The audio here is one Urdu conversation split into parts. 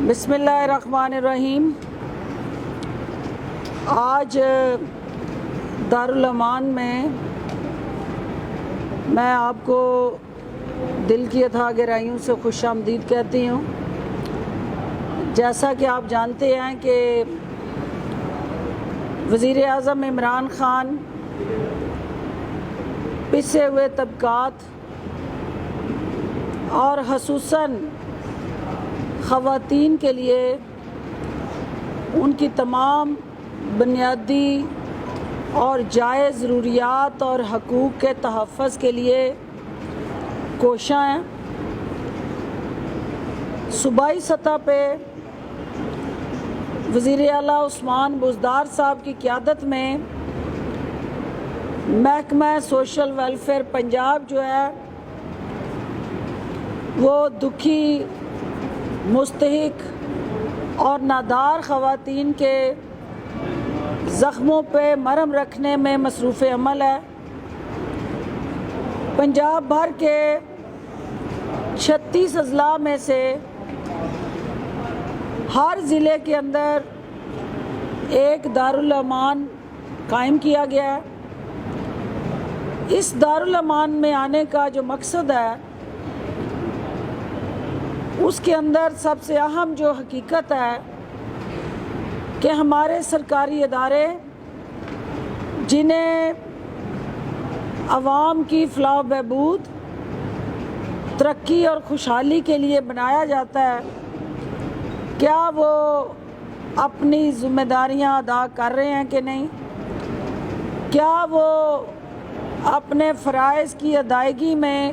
بسم اللہ الرحمن الرحیم۔ آج دارالامان میں آپ کو دل کی اتھاہ گہرائیوں سے خوش آمدید کہتی ہوں۔ جیسا کہ آپ جانتے ہیں کہ وزیر اعظم عمران خان پسے ہوئے طبقات اور خصوصاً خواتین کے لیے ان کی تمام بنیادی اور جائز ضروریات اور حقوق کے تحفظ کے لیے کوشاں ہیں۔ صوبائی سطح پہ وزیر اعلیٰ عثمان بزدار صاحب کی قیادت میں محکمہ سوشل ویلفیئر پنجاب جو ہے وہ دکھی، مستحق اور نادار خواتین کے زخموں پہ مرہم رکھنے میں مصروف عمل ہے۔ پنجاب بھر کے 36 اضلاع میں سے ہر ضلع کے اندر ایک دارالامان قائم کیا گیا ہے۔ اس دارالامان میں آنے کا جو مقصد ہے اس کے اندر سب سے اہم جو حقیقت ہے کہ ہمارے سرکاری ادارے جنہیں عوام کی فلاح و بہبود، ترقی اور خوشحالی کے لیے بنایا جاتا ہے، کیا وہ اپنی ذمہ داریاں ادا کر رہے ہیں کہ نہیں؟ کیا وہ اپنے فرائض کی ادائیگی میں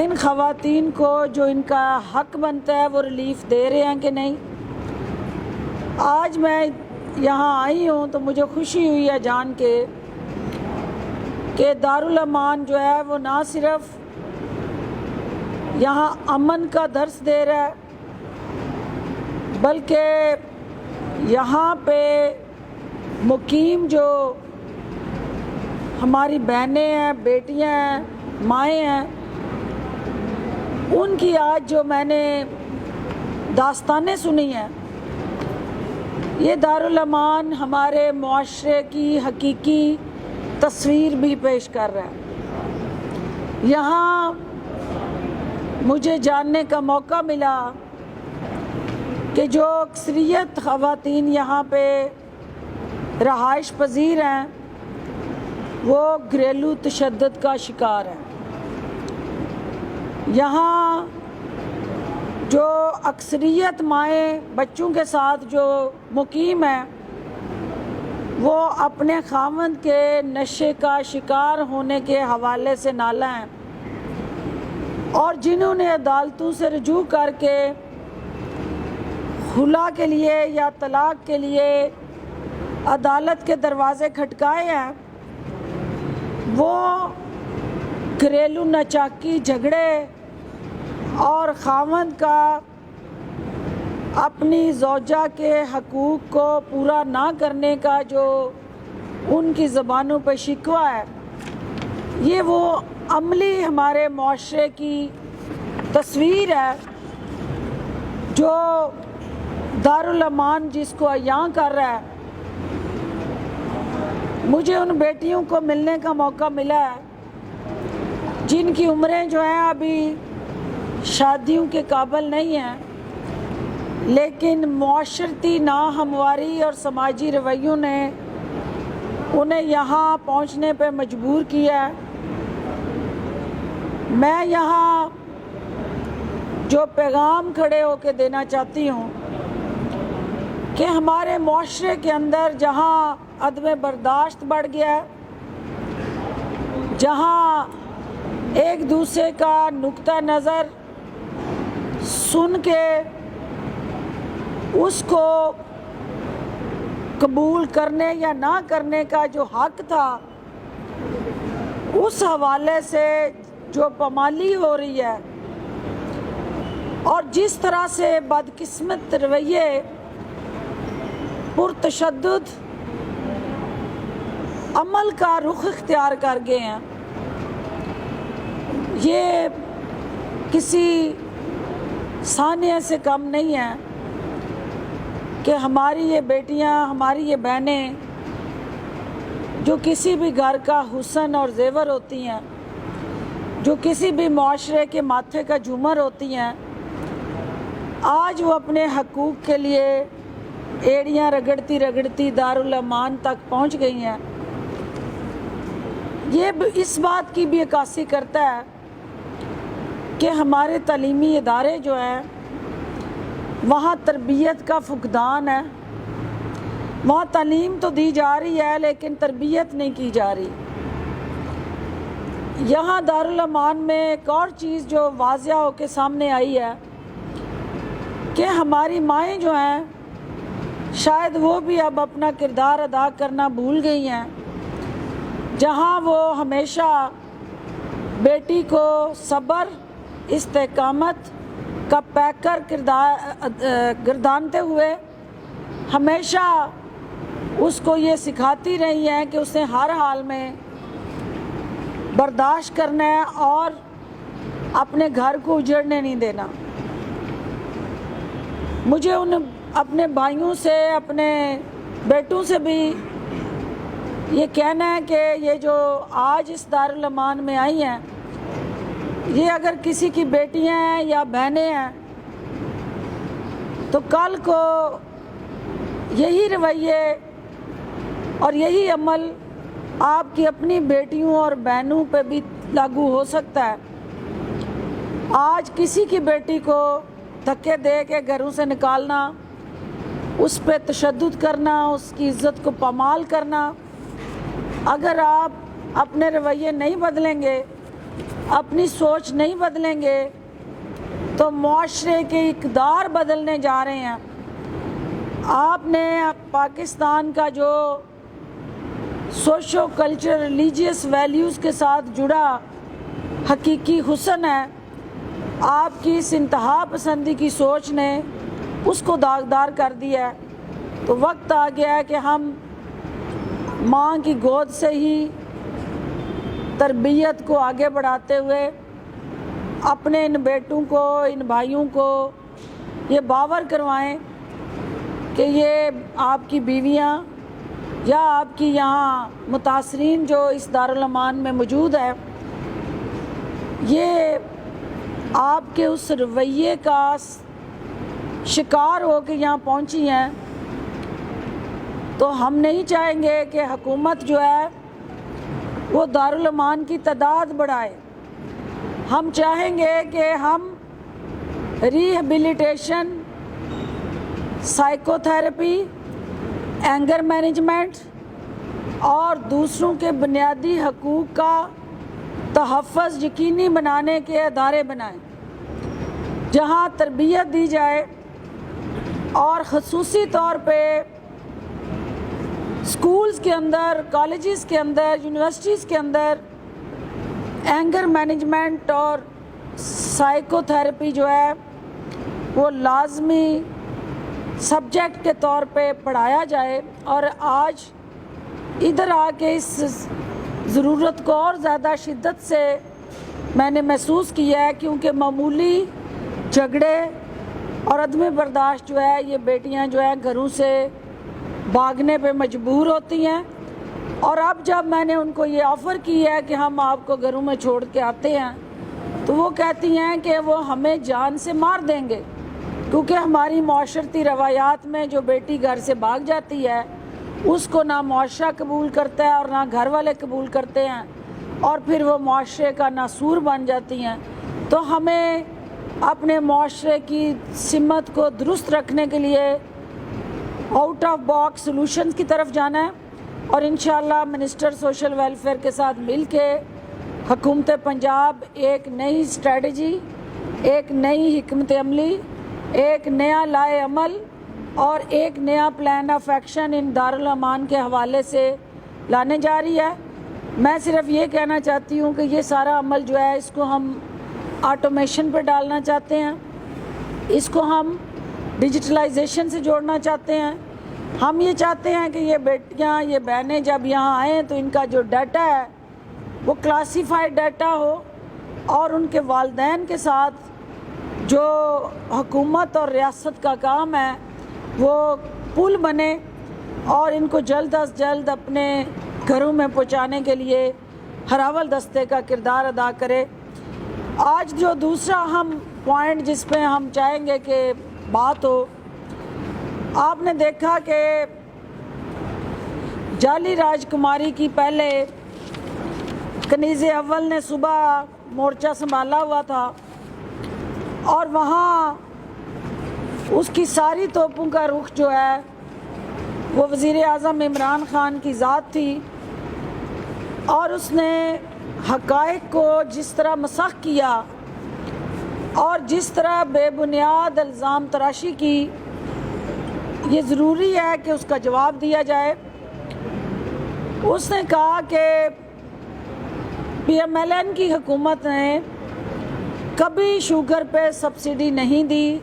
ان خواتین کو جو ان کا حق بنتا ہے وہ ریلیف دے رہے ہیں کہ نہیں؟ آج میں یہاں آئی ہوں تو مجھے خوشی ہوئی ہے جان کے کہ دارالامان جو ہے وہ نہ صرف یہاں امن کا درس دے رہا ہے بلکہ یہاں پہ مقیم جو ہماری بہنیں ہیں، بیٹیاں ہیں، مائیں ہیں، ان کی آج جو میں نے داستانیں سنی ہیں، یہ دارالامان ہمارے معاشرے کی حقیقی تصویر بھی پیش کر رہا ہے۔ یہاں مجھے جاننے کا موقع ملا کہ جو اکثریت خواتین یہاں پہ رہائش پذیر ہیں وہ گھریلو تشدد کا شکار ہیں۔ یہاں جو اکثریت مائیں بچوں کے ساتھ جو مقیم ہیں وہ اپنے خاوند کے نشے کا شکار ہونے کے حوالے سے نالہ ہیں، اور جنہوں نے عدالتوں سے رجوع کر کے خلا کے لیے یا طلاق کے لیے عدالت کے دروازے کھٹکائے ہیں، وہ گھریلو ناچاکی، جھگڑے اور خاوند کا اپنی زوجہ کے حقوق کو پورا نہ کرنے کا جو ان کی زبانوں پہ شکوہ ہے، یہ وہ عملی ہمارے معاشرے کی تصویر ہے جو دارالامان جس کو عیاں کر رہا ہے۔ مجھے ان بیٹیوں کو ملنے کا موقع ملا ہے جن کی عمریں جو ہیں ابھی شادیوں کے قابل نہیں ہیں، لیکن معاشرتی ناہمواری اور سماجی رویوں نے انہیں یہاں پہنچنے پہ مجبور کیا ہے۔ میں یہاں جو پیغام کھڑے ہو کے دینا چاہتی ہوں کہ ہمارے معاشرے کے اندر جہاں عدم برداشت بڑھ گیا ہے، جہاں ایک دوسرے کا نقطہ نظر سن کے اس کو قبول کرنے یا نہ کرنے کا جو حق تھا، اس حوالے سے جو پامالی ہو رہی ہے اور جس طرح سے بدقسمت رویے پرتشدد عمل کا رخ اختیار کر گئے ہیں، یہ کسی ثانیہ سے کم نہیں ہیں کہ ہماری یہ بیٹیاں، ہماری یہ بہنیں جو کسی بھی گھر کا حسن اور زیور ہوتی ہیں، جو کسی بھی معاشرے کے ماتھے کا جھومر ہوتی ہیں، آج وہ اپنے حقوق کے لیے ایڑیاں رگڑتی رگڑتی دارالامان تک پہنچ گئی ہیں۔ یہ اس بات کی بھی عکاسی کرتا ہے کہ ہمارے تعلیمی ادارے جو ہیں وہاں تربیت کا فقدان ہے، وہاں تعلیم تو دی جا رہی ہے لیکن تربیت نہیں کی جا رہی۔ یہاں دارالامان میں ایک اور چیز جو واضح ہو کے سامنے آئی ہے کہ ہماری مائیں جو ہیں شاید وہ بھی اب اپنا کردار ادا کرنا بھول گئی ہیں، جہاں وہ ہمیشہ بیٹی کو صبر، استقامت کا پیکر گردانتے ہوئے ہمیشہ اس کو یہ سکھاتی رہی ہیں کہ اسے ہر حال میں برداشت کرنا ہے اور اپنے گھر کو اجڑنے نہیں دینا۔ مجھے ان اپنے بھائیوں سے، اپنے بیٹوں سے بھی یہ کہنا ہے کہ یہ جو آج اس دارالامان میں آئی ہیں، یہ اگر کسی کی بیٹیاں ہیں یا بہنیں ہیں تو کل کو یہی رویے اور یہی عمل آپ کی اپنی بیٹیوں اور بہنوں پہ بھی لاگو ہو سکتا ہے۔ آج کسی کی بیٹی کو دھکے دے کے گھروں سے نکالنا، اس پہ تشدد کرنا، اس کی عزت کو پامال کرنا، اگر آپ اپنے رویے نہیں بدلیں گے، اپنی سوچ نہیں بدلیں گے تو معاشرے کے اقدار بدلنے جا رہے ہیں۔ آپ نے پاکستان کا جو سوشو کلچر ریلیجیس ویلیوز کے ساتھ جڑا حقیقی حسن ہے، آپ کی اس انتہا پسندی کی سوچ نے اس کو داغدار کر دیا ہے۔ تو وقت آ گیا ہے کہ ہم ماں کی گود سے ہی تربیت کو آگے بڑھاتے ہوئے اپنے ان بیٹوں کو، ان بھائیوں کو یہ باور کروائیں کہ یہ آپ کی بیویاں یا آپ کی یہاں متاثرین جو اس دارالامان میں موجود ہے، یہ آپ کے اس رویے کا شکار ہو کے یہاں پہنچی ہیں۔ تو ہم نہیں چاہیں گے کہ حکومت جو ہے وہ دارالامان کی تعداد بڑھائے۔ ہم چاہیں گے کہ ہم rehabilitation, psycho therapy, anger management اور دوسروں کے بنیادی حقوق کا تحفظ یقینی بنانے کے ادارے بنائیں، جہاں تربیت دی جائے اور خصوصی طور پہ اسکولز کے اندر، کالجز کے اندر، یونیورسٹیز کے اندر اینگر مینجمنٹ اور سائیکو تھیراپی جو ہے وہ لازمی سبجیکٹ کے طور پہ پڑھایا جائے۔ اور آج ادھر آ کے اس ضرورت کو اور زیادہ شدت سے میں نے محسوس کیا ہے، کیونکہ معمولی جھگڑے اور عدم برداشت جو ہے یہ بیٹیاں جو ہیں گھروں سے بھاگنے پہ مجبور ہوتی ہیں۔ اور اب جب میں نے ان کو یہ آفر کی ہے کہ ہم آپ کو گھروں میں چھوڑ کے آتے ہیں، تو وہ کہتی ہیں کہ وہ ہمیں جان سے مار دیں گے، کیونکہ ہماری معاشرتی روایات میں جو بیٹی گھر سے بھاگ جاتی ہے اس کو نہ معاشرہ قبول کرتا ہے اور نہ گھر والے قبول کرتے ہیں، اور پھر وہ معاشرے کا ناسور بن جاتی ہیں۔ تو ہمیں اپنے معاشرے کی سمت کو درست رکھنے کے لیے آؤٹ آف باکس سلوشنز کی طرف جانا ہے، اور انشاءاللہ منسٹر سوشل ویلفیئر کے ساتھ مل کے حکومت پنجاب ایک نئی اسٹریٹجی، ایک نئی حکمت عملی، ایک نیا لائے عمل اور ایک نیا پلان آف ایکشن ان دارالامان کے حوالے سے لانے جا رہی ہے۔ میں صرف یہ کہنا چاہتی ہوں کہ یہ سارا عمل جو ہے اس کو ہم آٹومیشن پہ ڈالنا چاہتے ہیں، اس کو ہم ڈیجیٹلائزیشن سے جوڑنا چاہتے ہیں۔ ہم یہ چاہتے ہیں کہ یہ بیٹیاں، یہ بہنیں جب یہاں آئیں تو ان کا جو ڈیٹا ہے وہ کلاسیفائڈ ڈیٹا ہو، اور ان کے والدین کے ساتھ جو حکومت اور ریاست کا کام ہے وہ پل بنے اور ان کو جلد از جلد اپنے گھروں میں پہنچانے کے لیے ہراول دستے کا کردار ادا کرے۔ آج جو دوسرا اہم پوائنٹ جس پہ ہم چاہیں گے کہ بات ہو، آپ نے دیکھا کہ جعلی راجکماری کی پہلے کنیز اول نے صبح مورچہ سنبھالا ہوا تھا اور وہاں اس کی ساری توپوں کا رخ جو ہے وہ وزیر اعظم عمران خان کی ذات تھی، اور اس نے حقائق کو جس طرح مسخ کیا اور جس طرح بے بنیاد الزام تراشی کی، یہ ضروری ہے کہ اس کا جواب دیا جائے۔ اس نے کہا کہ پی ایم ایل این کی حکومت نے کبھی شوگر پہ سبسڈی نہیں دی۔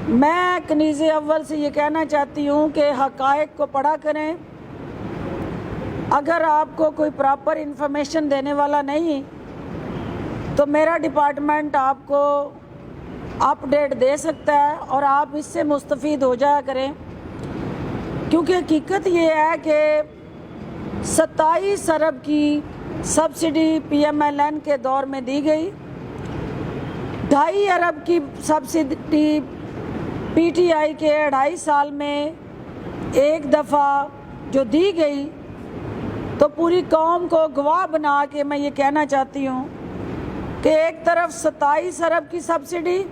میں کنیز اول سے یہ کہنا چاہتی ہوں کہ حقائق کو پڑھا کریں۔ اگر آپ کو کوئی پراپر انفارمیشن دینے والا نہیں تو میرا ڈپارٹمنٹ آپ کو اپ ڈیٹ دے سکتا ہے اور آپ اس سے مستفید ہو جایا کریں، کیونکہ حقیقت یہ ہے کہ 27 ارب کی subsidy P M L N کے دور میں دی گئی، 2.5 ارب کی سبسڈی پی ٹی آئی کے 2.5 سال میں ایک دفعہ جو دی گئی، تو پوری قوم کو گواہ بنا کے میں یہ کہنا چاہتی ہوں کہ ایک طرف 27 ارب کی سبسڈی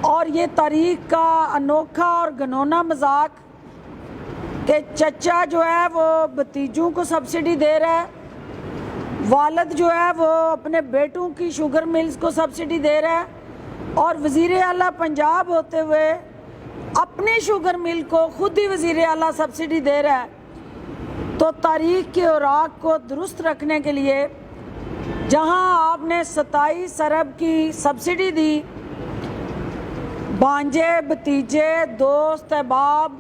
اور یہ تاریخ کا انوکھا اور گھنونا مذاق کہ چچا جو ہے وہ بھتیجوں کو سبسڈی دے رہا ہے، والد جو ہے وہ اپنے بیٹوں کی شوگر ملز کو سبسڈی دے رہا ہے، اور وزیر اعلیٰ پنجاب ہوتے ہوئے اپنی شوگر مل کو خود ہی وزیر اعلیٰ سبسڈی دے رہا ہے۔ تو تاریخ کے اوراق کو درست رکھنے کے لیے جہاں آپ نے 27 ارب کی سبسڈی دی، بھانجے بھتیجے دوست احباب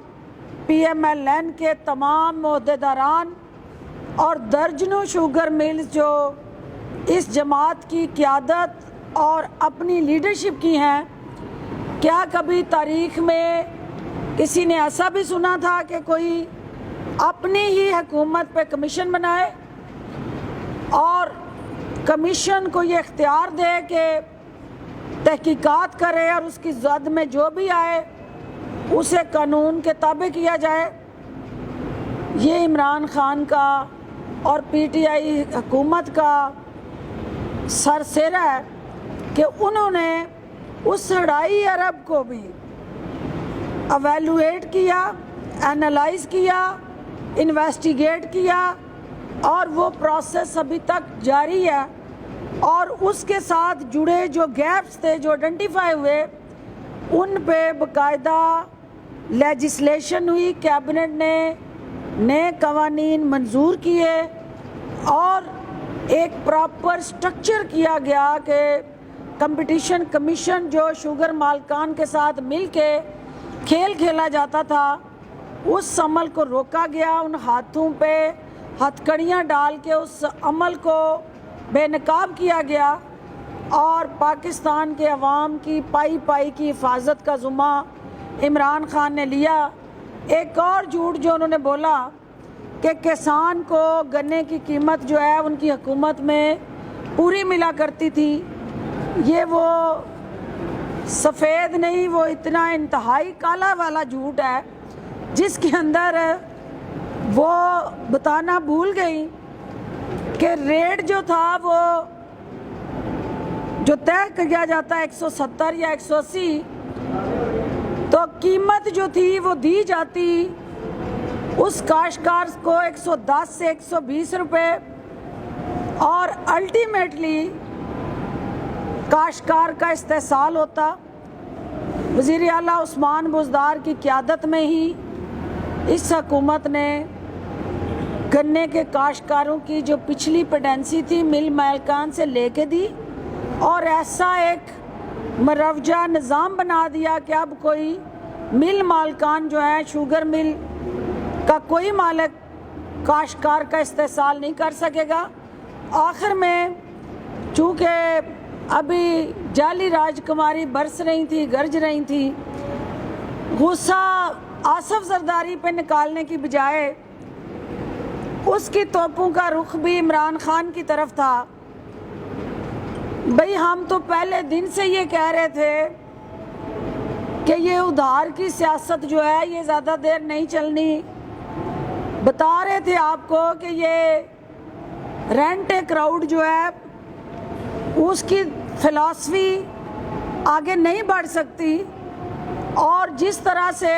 پی ایم ایل این کے تمام عہدیداران اور درجنوں شوگر ملز جو اس جماعت کی قیادت اور اپنی لیڈرشپ کی ہیں، کیا کبھی تاریخ میں کسی نے ایسا بھی سنا تھا کہ کوئی اپنی ہی حکومت پہ کمیشن بنائے اور کمیشن کو یہ اختیار دے کہ تحقیقات کرے اور اس کی زد میں جو بھی آئے اسے قانون کے تابع کیا جائے؟ یہ عمران خان کا اور پی ٹی آئی حکومت کا سرسیرا ہے کہ انہوں نے اس 2.5 ارب کو بھی ایویلویٹ کیا، اینالائز کیا، انویسٹیگیٹ کیا، اور وہ پروسیس ابھی تک جاری ہے، اور اس کے ساتھ جڑے جو گیپس تھے جو آئیڈینٹیفائی ہوئے ان پہ باقاعدہ لیجسلیشن ہوئی، کیبنٹ نے نئے قوانین منظور کیے اور ایک پراپر سٹرکچر کیا گیا کہ کمپٹیشن کمیشن جو شوگر مالکان کے ساتھ مل کے کھیل کھیلا جاتا تھا اس عمل کو روکا گیا، ان ہاتھوں پہ ہتھ کڑیاں ڈال کے اس عمل کو بے نقاب کیا گیا، اور پاکستان کے عوام کی پائی پائی کی حفاظت کا ذمہ عمران خان نے لیا۔ ایک اور جھوٹ جو انہوں نے بولا کہ کسان کو گنے کی قیمت جو ہے ان کی حکومت میں پوری ملا کرتی تھی، یہ وہ سفید نہیں، وہ اتنا انتہائی کالا والا جھوٹ ہے جس کے اندر وہ بتانا بھول گئی کہ ریٹ جو تھا وہ جو طے کیا جاتا ہے 170 یا 180، تو قیمت جو تھی وہ دی جاتی اس کاشتکار کو 110 سے 120 روپے، اور الٹیمیٹلی کاشتکار کا استحصال ہوتا۔ وزیر اعلیٰ عثمان بزدار کی قیادت میں ہی اس حکومت نے گنے کے کاشتکاروں کی جو پچھلی پیڈنسی تھی مل مالکان سے لے کے دی، اور ایسا ایک مروجہ نظام بنا دیا کہ اب کوئی مل مالکان جو ہیں شوگر مل کا کوئی مالک کاشتکار کا استحصال نہیں کر سکے گا۔ آخر میں چونکہ ابھی جعلی راجکماری برس رہی تھی، گرج رہی تھی. غصہ آصف زرداری پہ نکالنے کی بجائے اس کی توپوں کا رخ بھی عمران خان کی طرف تھا. بھئی ہم تو پہلے دن سے یہ کہہ رہے تھے کہ یہ ادھار کی سیاست جو ہے یہ زیادہ دیر نہیں چلنی. بتا رہے تھے آپ کو کہ یہ رینٹ اے کراؤڈ جو ہے اس کی فلسفی آگے نہیں بڑھ سکتی، اور جس طرح سے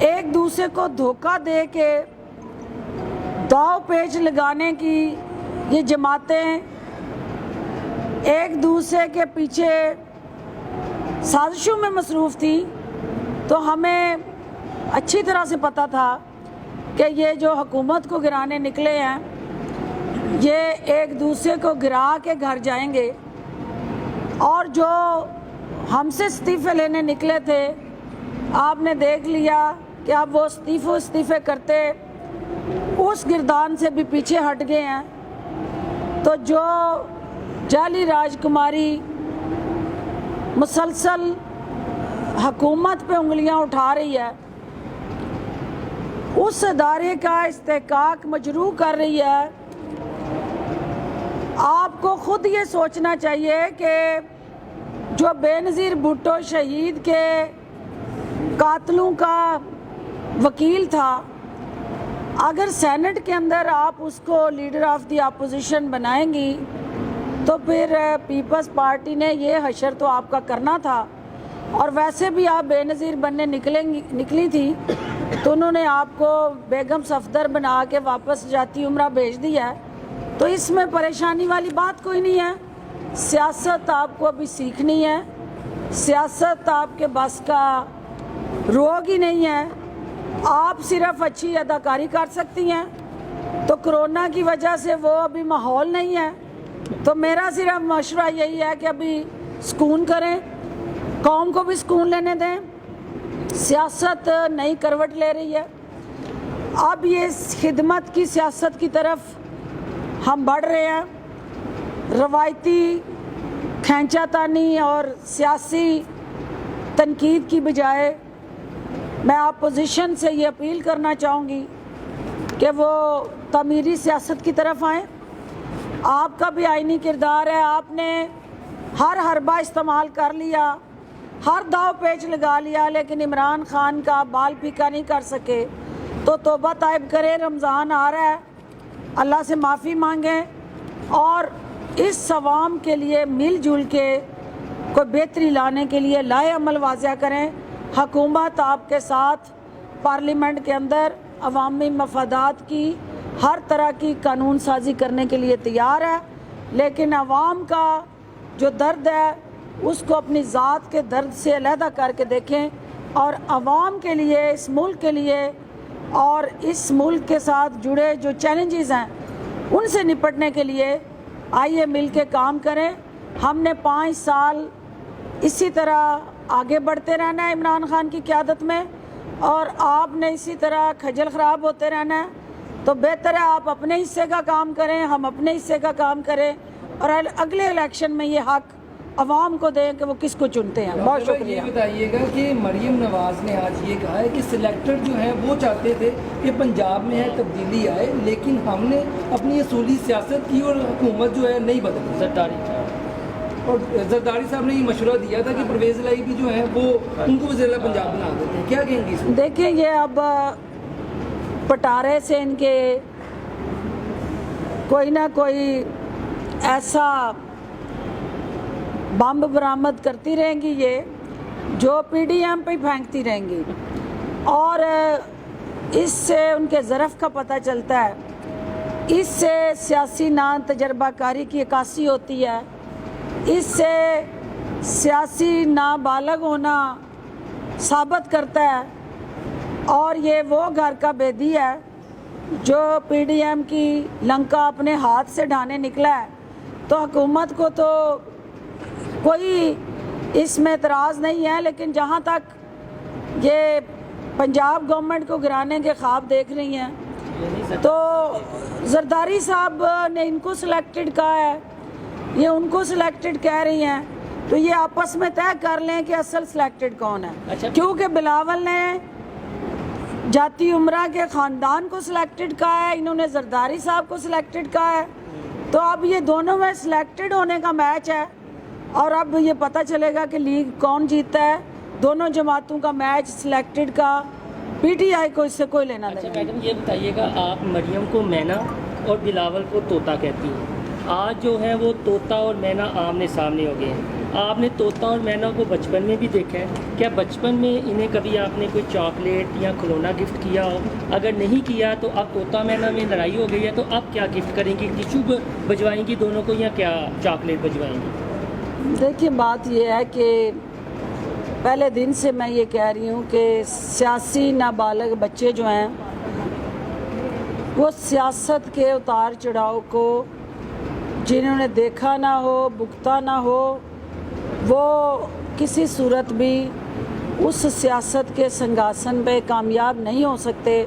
ایک دوسرے کو دھوکہ دے کے داؤ پیچ لگانے کی یہ جماعتیں ایک دوسرے کے پیچھے سازشوں میں مصروف تھی، تو ہمیں اچھی طرح سے پتہ تھا کہ یہ جو حکومت کو گرانے نکلے ہیں یہ ایک دوسرے کو گرا کے گھر جائیں گے. اور جو ہم سے استعفے لینے نکلے تھے آپ نے دیکھ لیا کہ اب وہ استعفے کرتے اس گردان سے بھی پیچھے ہٹ گئے ہیں. تو جو جعلی راجکماری مسلسل حکومت پہ انگلیاں اٹھا رہی ہے، اس ادارے کا استحقاق مجروح کر رہی ہے. آپ کو خود یہ سوچنا چاہیے کہ جو بے نظیر بھٹو شہید کے قاتلوں کا وکیل تھا، اگر سینٹ کے اندر آپ اس کو لیڈر آف دی اپوزیشن بنائیں گی تو پھر پیپلز پارٹی نے یہ حشر تو آپ کا کرنا تھا. اور ویسے بھی آپ بے نظیر بننے نکلی تھی تو انہوں نے آپ کو بیگم صفدر بنا کے واپس جاتی عمرہ بھیج دیا ہے. تو اس میں پریشانی والی بات کوئی نہیں ہے. سیاست آپ کو ابھی سیکھنی ہے، سیاست آپ کے بس کا روگ ہی نہیں ہے. آپ صرف اچھی اداکاری کر سکتی ہیں، تو کرونا کی وجہ سے وہ ابھی ماحول نہیں ہے. تو میرا صرف مشورہ یہی ہے کہ ابھی سکون کریں، قوم کو بھی سکون لینے دیں. سیاست نئی کروٹ لے رہی ہے، اب یہ خدمت کی سیاست کی طرف ہم بڑھ رہے ہیں. روایتی کھینچا تانی اور سیاسی تنقید کی بجائے میں اپوزیشن سے یہ اپیل کرنا چاہوں گی کہ وہ تعمیری سیاست کی طرف آئیں. آپ کا بھی آئینی کردار ہے، آپ نے ہر حربہ استعمال کر لیا، ہر داؤ پیچ لگا لیا، لیکن عمران خان کا بال پیکا نہیں کر سکے. تو توبہ طائب کریں، رمضان آ رہا ہے، اللہ سے معافی مانگیں اور اس عوام کے لیے مل جل کے کوئی بہتری لانے کے لیے لائے عمل واضح کریں. حکومت آپ کے ساتھ پارلیمنٹ کے اندر عوامی مفادات کی ہر طرح کی قانون سازی کرنے کے لیے تیار ہے، لیکن عوام کا جو درد ہے اس کو اپنی ذات کے درد سے علیحدہ کر کے دیکھیں، اور عوام کے لیے، اس ملک کے لیے اور اس ملک کے ساتھ جڑے جو چیلنجز ہیں ان سے نپٹنے کے لیے آئیے مل کے کام کریں. ہم نے 5 سال اسی طرح آگے بڑھتے رہنا ہے عمران خان کی قیادت میں، اور آپ نے اسی طرح کھجل خراب ہوتے رہنا ہے. تو بہتر ہے آپ اپنے حصے کا کام کریں، ہم اپنے حصے کا کام کریں، اور اگلے الیکشن میں یہ حق عوام کو دیں کہ وہ کس کو چنتے ہیں. بہت شکریہ. یہ بتائیے گا کہ مریم نواز نے آج یہ کہا ہے کہ سلیکٹڈ جو ہیں وہ چاہتے تھے کہ پنجاب میں ہے تبدیلی آئے، لیکن ہم نے اپنی اصولی سیاست کی اور حکومت جو ہے نہیں بدلی. زرداری صاحب نے یہ مشورہ دیا تھا کہ پرویز الہی بھی جو ہیں وہ ان کو وزیر اعلیٰ پنجاب بنا دیتے ہیں. کیا کہیں گے اس میں؟ دیکھیں یہ اب پٹارے سے ان کے کوئی نہ کوئی ایسا بمب برآمد کرتی رہیں گی یہ جو پی ڈی ایم پہ پھینکتی رہیں گی، اور اس سے ان کے ظرف کا پتہ چلتا ہے. اس سے سیاسی تجربہ کاری کی عکاسی ہوتی ہے، اس سے سیاسی نابالغ ہونا ثابت کرتا ہے. اور یہ وہ گھر کا بیدی ہے جو پی ڈی ایم کی لنکا اپنے ہاتھ سے ڈھانے نکلا ہے. تو حکومت کو تو کوئی اس میں اعتراض نہیں ہے، لیکن جہاں تک یہ پنجاب گورنمنٹ کو گرانے کے خواب دیکھ رہی ہیں تو زرداری صاحب نے ان کو سلیکٹڈ کہا ہے، یہ ان کو سلیکٹڈ کہہ رہی ہیں، تو یہ آپس میں طے کر لیں کہ اصل سلیکٹڈ کون ہے. کیونکہ بلاول نے جاتی عمرہ کے خاندان کو سلیکٹڈ کہا ہے، انہوں نے زرداری صاحب کو سلیکٹڈ کہا ہے، تو اب یہ دونوں میں سلیکٹڈ ہونے کا میچ ہے، اور اب یہ پتہ چلے گا کہ لیگ کون جیتا ہے. دونوں جماعتوں کا میچ سلیکٹڈ کا، پی ٹی آئی کو اس سے کوئی لینا نہیں. میڈم یہ بتائیے گا، آپ مریم کو مینا اور بلاول کو طوطا کہتی ہیں. آج جو ہے وہ طوطا اور مینا آمنے سامنے ہو گئے ہیں. آپ نے طوطا اور مینا کو بچپن میں بھی دیکھا ہے، کیا بچپن میں انہیں کبھی آپ نے کوئی چاکلیٹ یا کھلونا گفٹ کیا ہو؟ اگر نہیں کیا تو اب طوطا مینا میں لڑائی ہو گئی ہے، تو اب کیا گفٹ کریں گی؟ ٹیشو بھجوائیں گی دونوں کو یا کیا چاکلیٹ بھجوائیں گی؟ دیکھیے بات یہ ہے کہ پہلے دن سے میں یہ کہہ رہی ہوں کہ سیاسی نابالغ بچے جو ہیں وہ سیاست کے اتار چڑھاؤ کو جنہوں نے دیکھا نہ ہو، بھگتا نہ ہو، وہ کسی صورت بھی اس سیاست کے سنگھاسن پہ کامیاب نہیں ہو سکتے.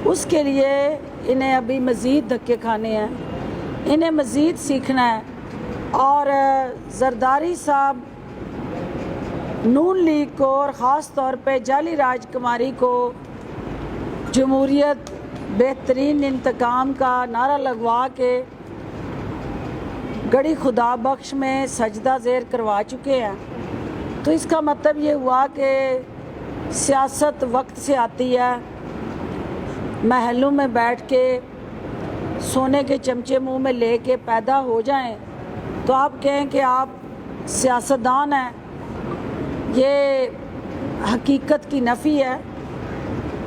اس کے لیے انہیں ابھی مزید دھکے کھانے ہیں، انہیں مزید سیکھنا ہے. اور زرداری صاحب نون لیگ کو اور خاص طور پہ جعلی راج کماری کو جمہوریت بہترین انتقام کا نعرہ لگوا کے گڑی خدا بخش میں سجدہ زیر کروا چکے ہیں. تو اس کا مطلب یہ ہوا کہ سیاست وقت سے آتی ہے. محلوں میں بیٹھ کے سونے کے چمچے منہ میں لے کے پیدا ہو جائیں تو آپ کہیں کہ آپ سیاستدان ہیں، یہ حقیقت کی نفی ہے.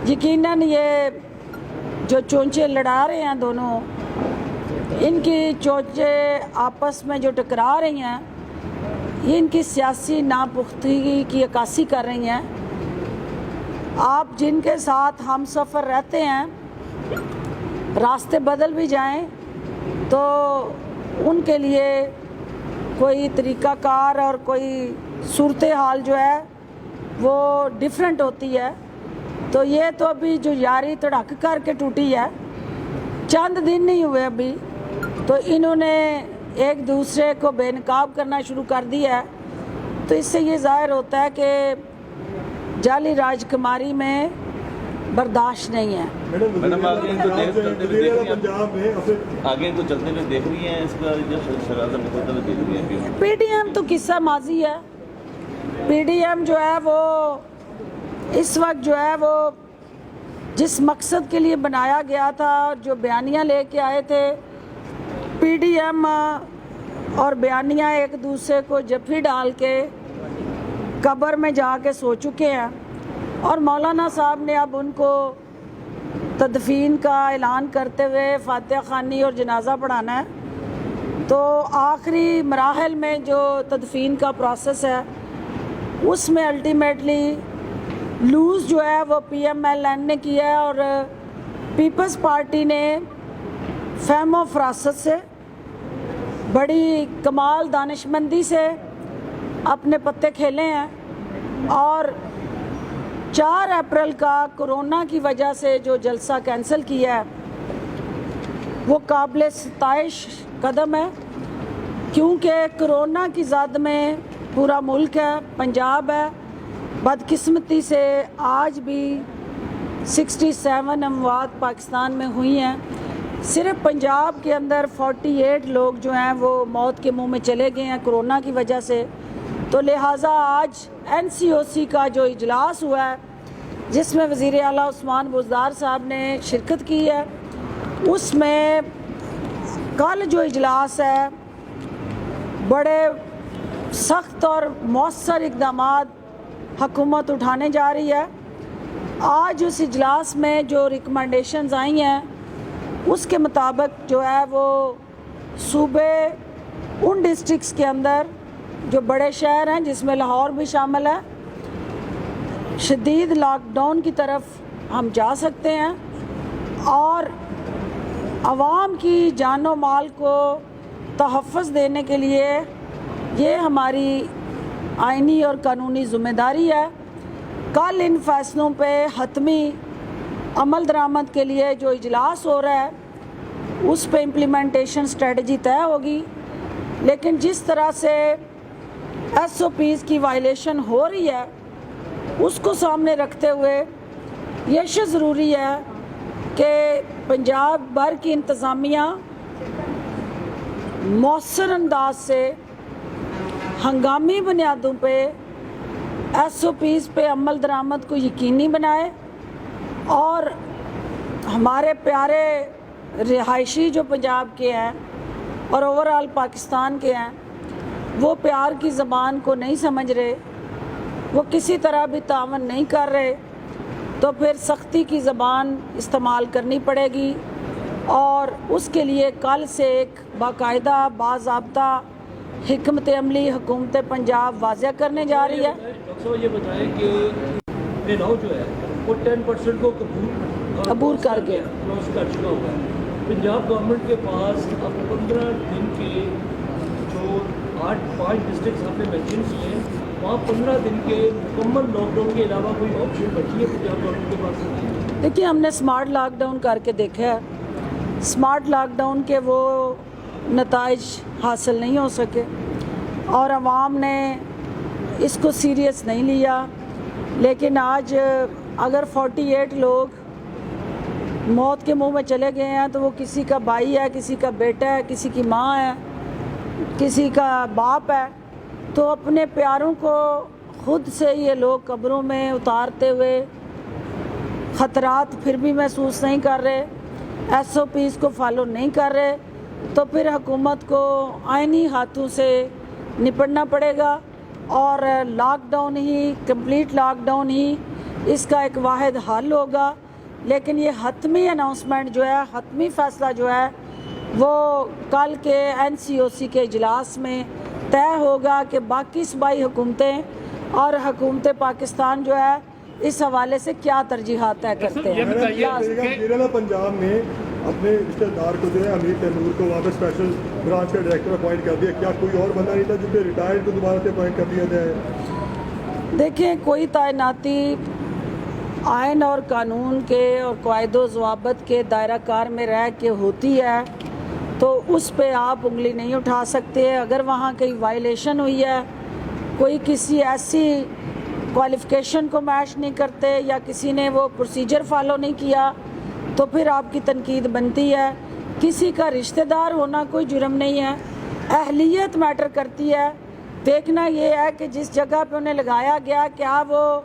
یقیناً یہ جو چونچے لڑا رہے ہیں دونوں، ان کی چونچے آپس میں جو ٹکرا رہی ہیں، یہ ان کی سیاسی ناپختگی کی عکاسی کر رہی ہیں. آپ جن کے ساتھ ہم سفر رہتے ہیں، راستے بدل بھی جائیں تو ان کے لیے کوئی طریقہ کار اور کوئی صورتحال جو ہے وہ ڈیفرنٹ ہوتی ہے. تو یہ تو ابھی جو یاری تڑک کر کے ٹوٹی ہے، چند دن نہیں ہوئے ابھی، تو انہوں نے ایک دوسرے کو بے نقاب کرنا شروع کر دیا ہے. تو اس سے یہ ظاہر ہوتا ہے کہ جعلی راج کماری میں برداشت نہیں ہے. میڈم آگے ان کو چلتے ہوئے دیکھ رہی ہیں، اس کا جو شرارت ہوتا ہے دیکھ رہی ہیں. پی ڈی ایم تو قصہ ماضی ہے. پی ڈی ایم جو ہے وہ اس وقت جو ہے وہ جس مقصد کے لیے بنایا گیا تھا، جو بیانیہ لے کے آئے تھے، پی ڈی ایم اور بیانیہ ایک دوسرے کو جپھی ڈال کے قبر میں جا کے سو چکے ہیں. اور مولانا صاحب نے اب ان کو تدفین کا اعلان کرتے ہوئے فاتحہ خوانی اور جنازہ پڑھانا ہے. تو آخری مراحل میں جو تدفین کا پروسیس ہے، اس میں الٹیمیٹلی لوز جو ہے وہ پی ایم ایل این نے کیا ہے، اور پیپلز پارٹی نے فہم و فراست سے بڑی کمال دانشمندی سے اپنے پتے کھیلے ہیں. اور 4 اپریل کا کورونا کی وجہ سے جو جلسہ کینسل کیا ہے وہ قابل ستائش قدم ہے، کیونکہ کورونا کی زد میں پورا ملک ہے، پنجاب ہے. بدقسمتی سے آج بھی 67 اموات پاکستان میں ہوئی ہیں. صرف پنجاب کے اندر 48 لوگ جو ہیں وہ موت کے منہ میں چلے گئے ہیں کورونا کی وجہ سے. تو لہٰذا آج این سی او سی کا جو اجلاس ہوا ہے، جس میں وزیر اعلیٰ عثمان بزدار صاحب نے شرکت کی ہے، اس میں کل جو اجلاس ہے بڑے سخت اور مؤثر اقدامات حکومت اٹھانے جا رہی ہے. آج اس اجلاس میں جو ریکمنڈیشنز آئی ہیں اس کے مطابق جو ہے وہ صوبے ان ڈسٹرکٹس کے اندر جو بڑے شہر ہیں، جس میں لاہور بھی شامل ہے، شدید لاک ڈاؤن کی طرف ہم جا سکتے ہیں. اور عوام کی جان و مال کو تحفظ دینے کے لیے یہ ہماری آئینی اور قانونی ذمہ داری ہے. کل ان فیصلوں پہ حتمی عمل درآمد کے لیے جو اجلاس ہو رہا ہے، اس پہ امپلیمنٹیشن اسٹریٹجی طے ہوگی. لیکن جس طرح سے ایس او پیز کی وائلیشن ہو رہی ہے اس کو سامنے رکھتے ہوئے یہ ضروری ہے کہ پنجاب بھر کی انتظامیہ مؤثر انداز سے ہنگامی بنیادوں پہ ایس او پیز پہ عمل درآمد کو یقینی بنائے اور ہمارے پیارے رہائشی جو پنجاب کے ہیں اور اوورآل پاکستان کے ہیں وہ پیار کی زبان کو نہیں سمجھ رہے، وہ کسی طرح بھی تعاون نہیں کر رہے، تو پھر سختی کی زبان استعمال کرنی پڑے گی اور اس کے لیے کل سے ایک باقاعدہ باضابطہ حکمت عملی حکومت پنجاب واضح کرنے جا رہی ہے۔ ڈاکٹر صاحب یہ بتائیں کہ بناؤ جو ہے وہ 10% کو عبور کر گیا، کراس کر چکا ہوا ہے۔ پنجاب گورنمنٹ کے پاس اب 15 دن کے جو 5 ڈسٹرکٹس آپ نے مینشن کیے ہیں وہاں 15 دن کے مکمل لاک ڈاؤن کے علاوہ کوئی آپشن بچی ہے پنجاب گورنمنٹ کے پاس؟ دیکھیے ہم نے سمارٹ لاک ڈاؤن کر کے دیکھا ہے، سمارٹ لاک ڈاؤن کے وہ نتائج حاصل نہیں ہو سکے اور عوام نے اس کو سیریس نہیں لیا، لیکن آج اگر 48 لوگ موت کے منہ میں چلے گئے ہیں تو وہ کسی کا بھائی ہے، کسی کا بیٹا ہے، کسی کی ماں ہے، کسی کا باپ ہے، تو اپنے پیاروں کو خود سے یہ لوگ قبروں میں اتارتے ہوئے خطرات پھر بھی محسوس نہیں کر رہے، ایس او پیز کو فالو نہیں کر رہے، تو پھر حکومت کو آئینی ہاتھوں سے نپٹنا پڑے گا اور لاک ڈاؤن ہی، کمپلیٹ لاک ڈاؤن ہی اس کا ایک واحد حل ہوگا۔ لیکن یہ حتمی اناؤنسمنٹ جو ہے، حتمی فیصلہ جو ہے وہ کل کے NCOC کے اجلاس میں طے ہوگا کہ باقی صوبائی حکومتیں اور حکومت پاکستان جو ہے اس حوالے سے کیا ترجیحات طے کرتے ہیں۔ ضلع پنجاب میں اپنے رشتہ دار کو جو ہے امیر تیمور کو وہاں پہ اسپیشل برانچ کا ڈائریکٹر اپوائنٹ کر دیا، کیا کوئی اور بندہ نہیں تھا جو کہ ریٹائرڈ کو دوبارہ سے اپوائنٹ کر دیا جائے؟ دیکھیں کوئی تعیناتی آئین اور قانون کے اور قواعد و ضوابط کے دائرہ کار میں رہ کے ہوتی ہے تو اس پہ آپ انگلی نہیں اٹھا سکتے۔ اگر وہاں کہیں وائلیشن ہوئی ہے، کوئی کسی ایسی کوالیفیکیشن کو میچ نہیں کرتے یا کسی نے وہ پروسیجر فالو نہیں کیا تو پھر آپ کی تنقید بنتی ہے۔ کسی کا رشتہ دار ہونا کوئی جرم نہیں ہے، اہلیت میٹر کرتی ہے۔ دیکھنا یہ ہے کہ جس جگہ پہ انہیں لگایا گیا کیا وہ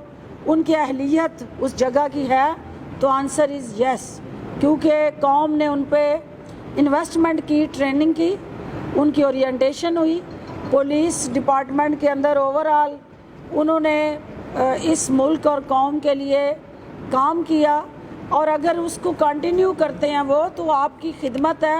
ان کی اہلیت اس جگہ کی ہے، تو آنسر از یس، کیونکہ قوم نے ان پہ انویسٹمنٹ کی، ٹریننگ کی، ان کی اورینٹیشن ہوئی، پولیس ڈپارٹمنٹ کے اندر اوورآل انہوں نے اس ملک اور قوم کے لیے کام کیا، اور اگر اس کو کنٹینیو کرتے ہیں وہ تو آپ کی خدمت ہے۔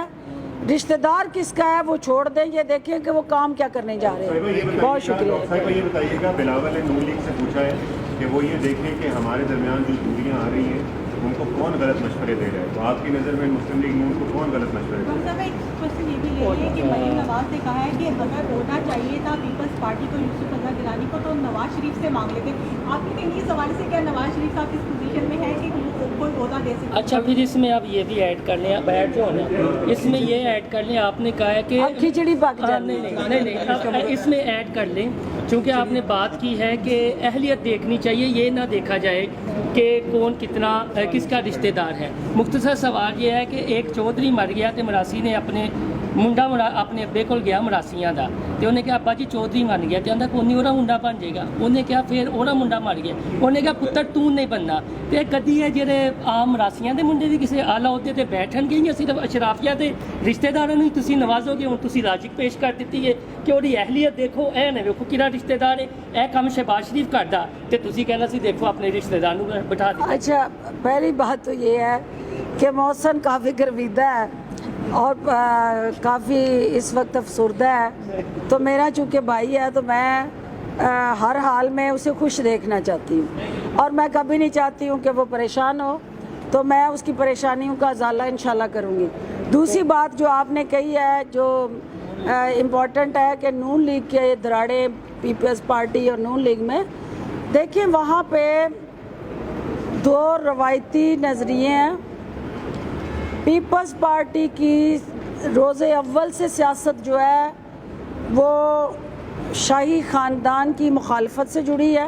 رشتہ دار کس کا ہے وہ چھوڑ دیں، یہ دیکھیں کہ وہ کام کیا کرنے جا رہے ہیں۔ بہت شکریہ۔ صاحبہ یہ بتائیے گا، بلاول نے نون لیگ سے پوچھا ہے کہ وہ یہ دیکھیں کہ ہمارے درمیان جو دوریاں آ رہی ہیں ان کو کون غلط مشورے دے رہا ہے، تو آپ کی نظر میں مسلم لیگ نون کو کون غلط مشورے دے رہا ہے؟ ایک کوشچن یہ بھی لے لیں کہ مریم نواز نے کہا ہے کہ اگر ہونا چاہیے تھا پیپلز پارٹی کو یوسف اللہ گیلانی کو تو نواز شریف سے مانگ لیتے۔ آپ کی کہیں اس حوالے سے کیا نواز شریف صاحب اس پوزیشن میں ہے کہ کوئی عہدہ دے سکتے؟ اچھا پھر اس میں آپ یہ بھی ایڈ کر لیں، بیٹھ جو نا اس میں یہ ایڈ کر لیں، آپ نے کہا ہے کہ اب کھچڑی پک جاتی نہیں اب اس میں ایڈ کر لیں، چونکہ آپ نے بات کی ہے کہ اہلیت دیکھنی چاہیے، یہ نہ دیکھا جائے کہ کون کتنا کس کا رشتہ دار ہے۔ مختصر سوال یہ ہے کہ ایک چودھری مر گیا تو مراسی نے اپنے ਮੁੰਡਾ ਆਪਣੇ ਅੱਬੇ ਕੋਲ ਗਿਆ ਮਰਾਸੀਆਂ ਦਾ ਤੇ ਉਹਨੇ ਕਿਹਾ ਅੱਬਾ ਜੀ ਚੌਧਰੀ ਬਣ ਗਿਆ ਤੇ ਕਹਿੰਦਾ ਕੋਈ ਨਹੀਂ ਉਹਦਾ ਮੁੰਡਾ ਬਣ ਜਾਏਗਾ। ਉਹਨੇ ਕਿਹਾ ਫਿਰ ਉਹਦਾ ਮੁੰਡਾ ਮਰ ਗਿਆ, ਉਹਨੇ ਕਿਹਾ ਪੁੱਤਰ ਤੂੰ ਨਹੀਂ ਬਣਨਾ। ਤੇ ਕਦੀ ਇਹ ਜਿਹੜੇ ਆਮ ਮਰਾਸੀਆਂ ਦੇ ਮੁੰਡੇ ਵੀ ਕਿਸੇ ਆਲਾ ਅਹੁਦੇ ਤੇ ਬੈਠਣਗੇ ਜਾਂ ਸਿਰਫ ਅਸ਼ਰਾਫੀਆ ਦੇ ਰਿਸ਼ਤੇਦਾਰਾਂ ਨੂੰ ਹੀ ਤੁਸੀਂ ਨਵਾਜ਼ੋਗੇ? ਹੁਣ ਤੁਸੀਂ ਲਾਜਿਕ ਪੇਸ਼ ਕਰ ਦਿੱਤੀ ਹੈ ਕਿ ਉਹਦੀ ਅਹਿਲੀਅਤ ਦੇਖੋ, ਇਹ ਨਾ ਵੇਖੋ ਕਿਹੜਾ ਰਿਸ਼ਤੇਦਾਰ ਹੈ। ਇਹ ਕੰਮ ਸ਼ਹਿਬਾਜ਼ ਸ਼ਰੀਫ ਕਰਦਾ ਤੇ ਤੁਸੀਂ ਕਹਿਣਾ ਸੀ ਦੇਖੋ ਆਪਣੇ ਰਿਸ਼ਤੇਦਾਰ ਨੂੰ ਬਿਠਾ ਦਿੱਤਾ। اچھا پہلی بات تو یہ ہے کہ محسن کافی گرویدہ ہے اور کافی اس وقت افسردہ ہے، تو میرا چونکہ بھائی ہے تو میں ہر حال میں اسے خوش دیکھنا چاہتی ہوں اور میں کبھی نہیں چاہتی ہوں کہ وہ پریشان ہو، تو میں اس کی پریشانیوں کا ازالہ انشاءاللہ کروں گی۔ دوسری بات جو آپ نے کہی ہے جو امپورٹنٹ ہے کہ نون لیگ کے دراڑے پیپلز پارٹی اور نون لیگ میں دیکھیں وہاں پہ دو روایتی نظریے ہیں۔ پیپلز پارٹی کی روز اول سے سیاست جو ہے وہ شاہی خاندان کی مخالفت سے جڑی ہے